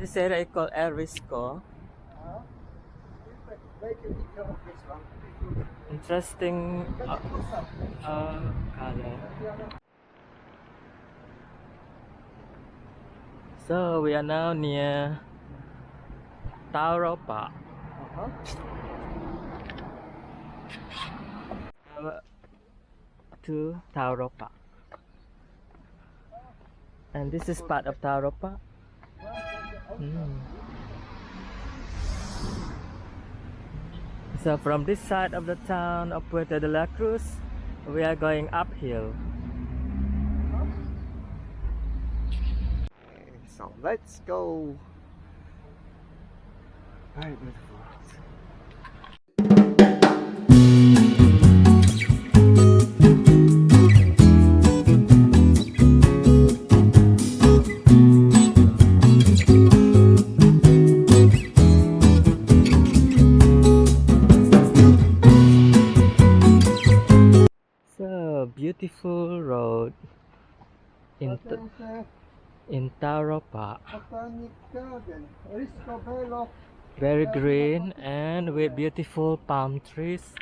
This area is called Erisco. Interesting color. So we are now near Taoro Park. To Taoro Park. And this is part of Taoro Park. So from this side of the town of Puerto de la Cruz, we are going uphill. So let's go. Very beautiful. So beautiful road in Taoro Park. Very green and with beautiful palm trees.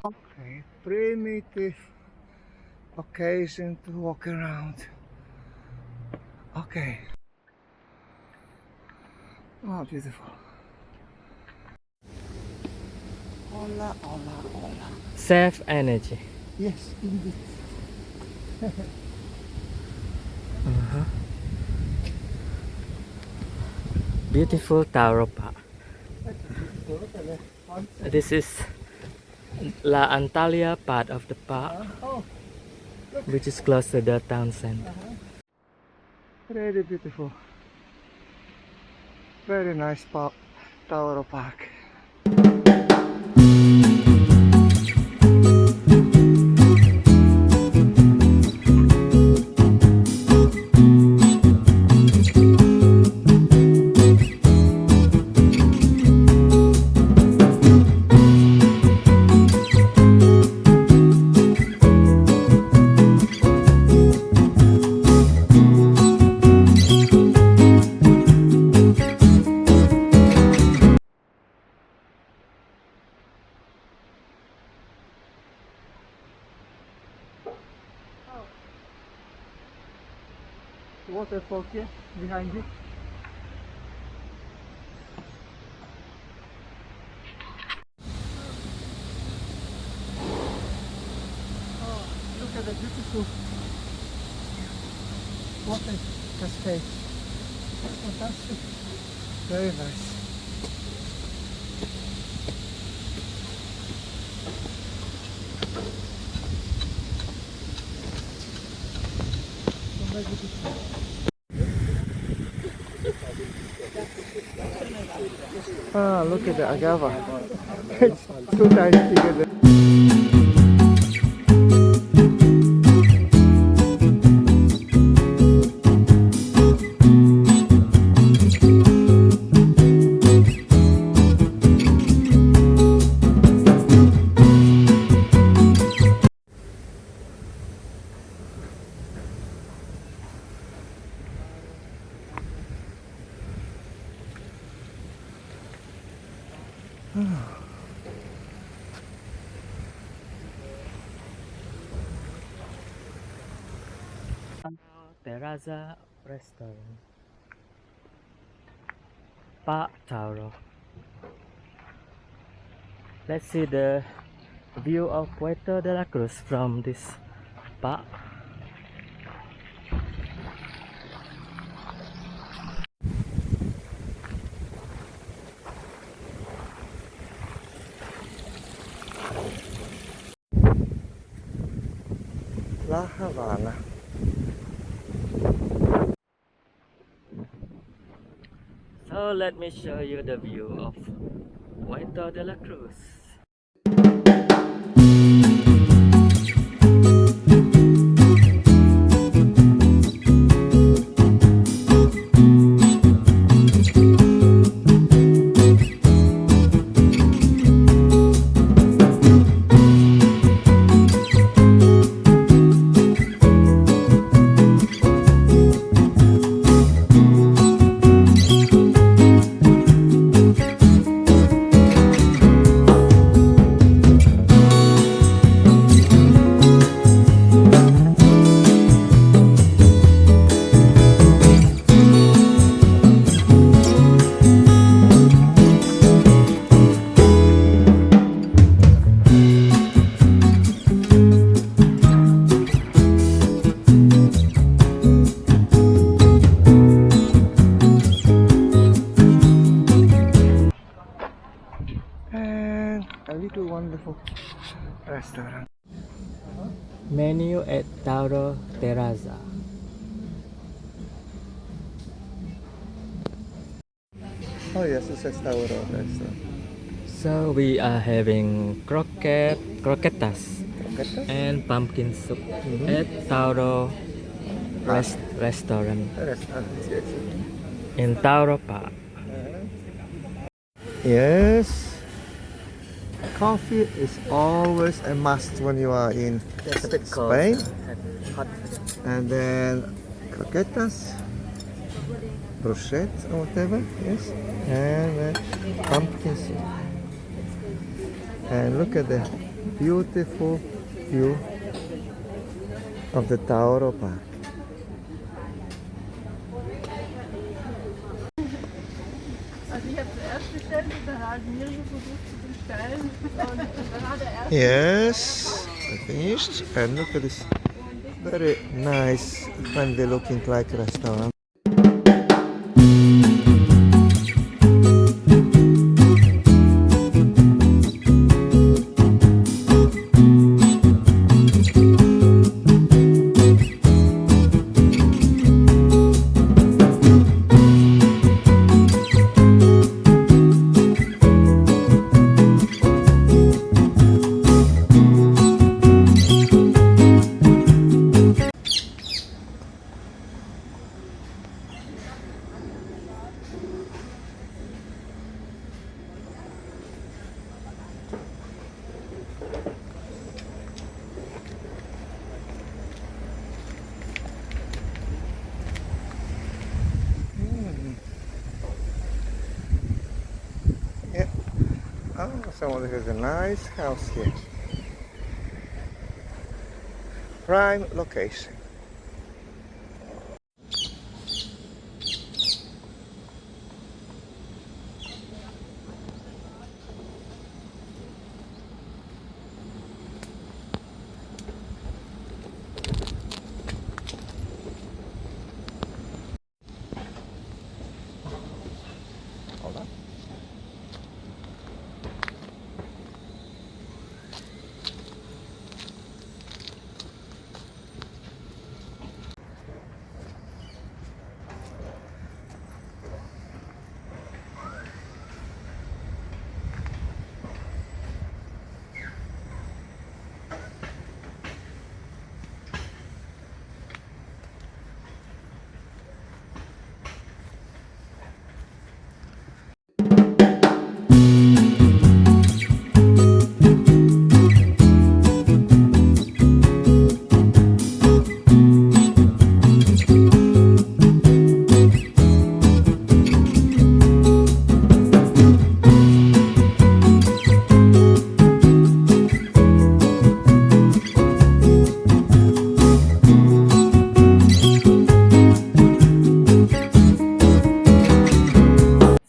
Okay, primitive occasion to walk around. Okay. Oh, beautiful. Hola, hola, hola. Save energy. Yes, indeed. Beautiful Taoro Park. This is La Antalya part of the park, which is close to the town center. Really beautiful. Very nice park, Taoro Park. Waterfall here behind you. Oh, look at the beautiful water cascade. Fantastic. Very nice. Ah, look at the agava. It's 2 times bigger than. Terraza restaurant. Park Taoro. Let's see the view of Puerto de la Cruz from this park. La Havana. So let me show you the view of Puerto de la Cruz. And a little wonderful restaurant. Menu at Taoro Terraza. Oh yes, it says Taoro restaurant. So we are having croquetas Croquetas? and pumpkin soup Mhm. at Taoro restaurant Restaurant, yes. in Taoro Park. Yes. Coffee is always a must when you are in Just a bit cold. Spain. Hot. And then croquetas, brochette or whatever, yes. And pumpkin soup. And look at the beautiful view of the Taoro Park. Also ich habe zuerst bestellt und dann hat Miri versucht zu bestellen und dann hat er erst Yes, finished. And look at this very nice, friendly looking like restaurant. Yeah. Oh, someone has a nice house here. Prime location. Hold on.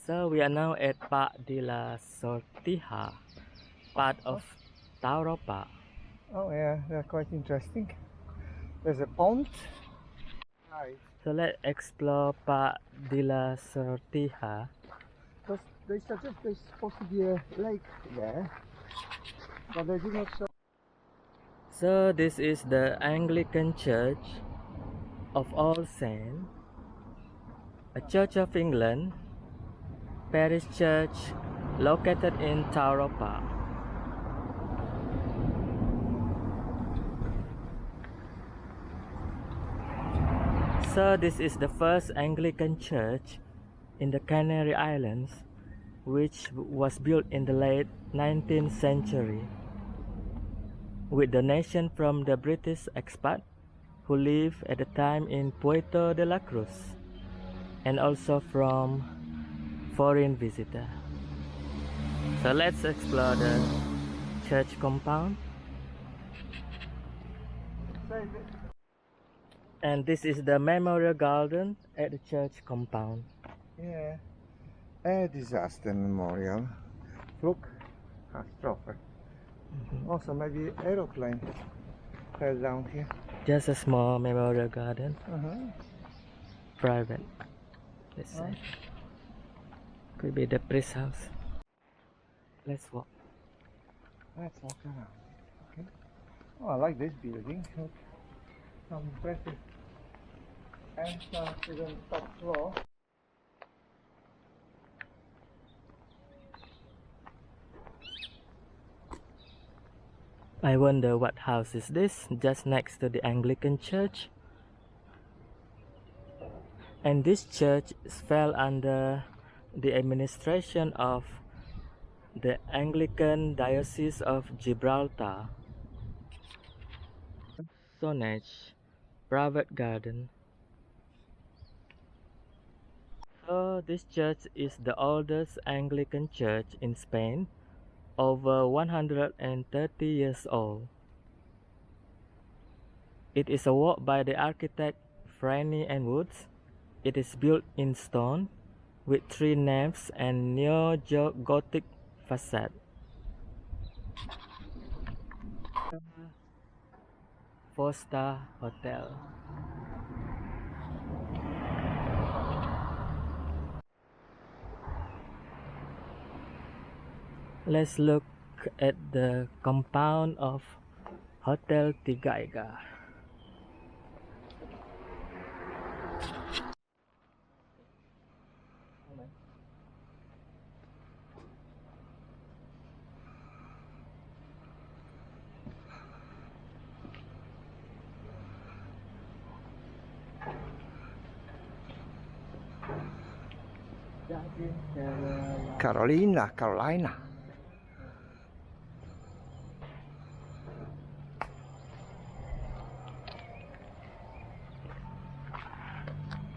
So we are now at Park de la Sortija, part of Taoro Park. Oh yeah, they're quite interesting. There's a pond. Right. So let's explore Park de la Sortija. Because they suggest there's supposed to be a lake there, but they do not show. So this is the Anglican Church of All Saints, a Church of England parish church located in Taoro Park. So this is the first Anglican church in the Canary Islands, which was built in the late 19th century with donation from the British expat who lived at the time in Puerto de la Cruz, and also from foreign visitor. So let's explore the church compound. And this is the memorial garden at the church compound. Yeah, a disaster memorial. Look, catastrophe. Also, maybe aeroplane fell down here. Just a small memorial garden, private, let's say. Could be the priest house. Let's walk. Let's walk around. Okay. Oh, I like this building. Look, how impressive. And to the top floor. I wonder what house is this, just next to the Anglican church. And this church fell under the administration of the Anglican Diocese of Gibraltar. Sonage, private garden. So this church is the oldest Anglican church in Spain, over 130 years old. It is a work by the architect Franny and Woods. It is built in stone with 3 naves and neo-Gothic facade. Four-star hotel. Let's look at the compound of Hotel Tigaiga. Carolina.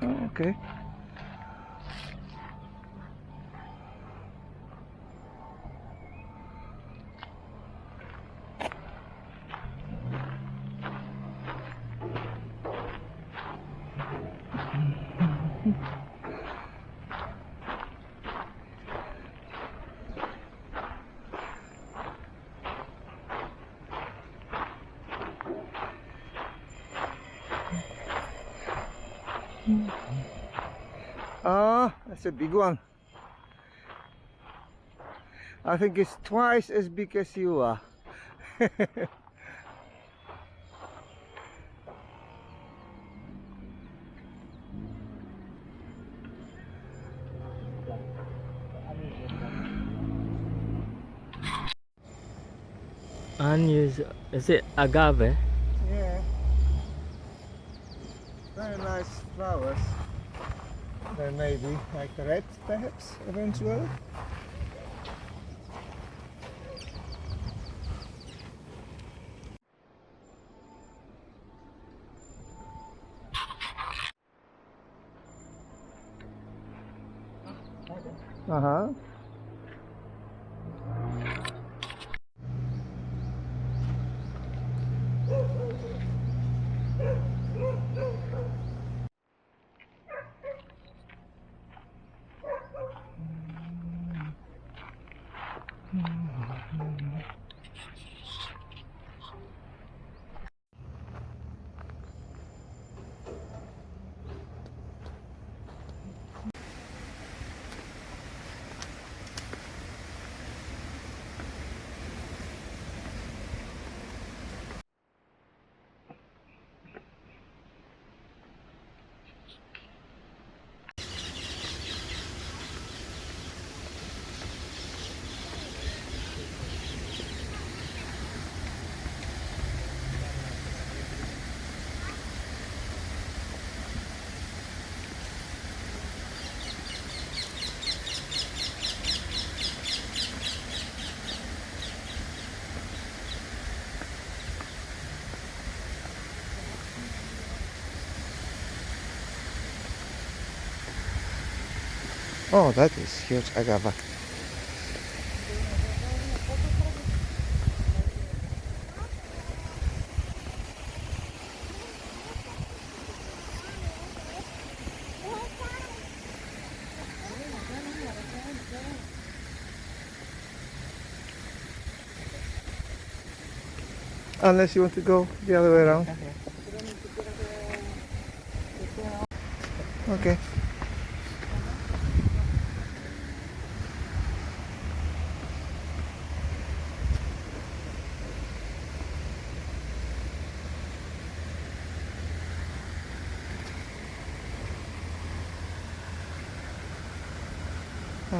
Oh, okay. Ah, that's a big one. I think it's twice as big as you are. Unusual. Is it agave? Yeah. Very nice flowers. There may be like red perhaps eventually. Uh-huh. Oh, that is huge agave. Unless you want to go the other way around. Okay.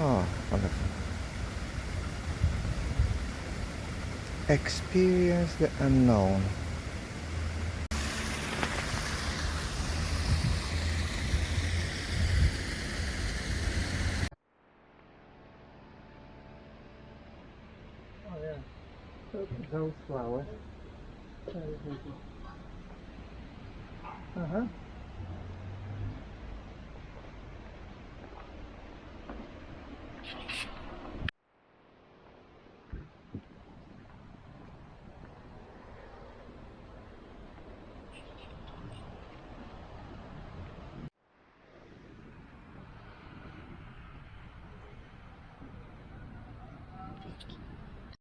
Oh, wonderful. Experience the unknown. Oh yeah, those flowers. Very pretty. Uh-huh.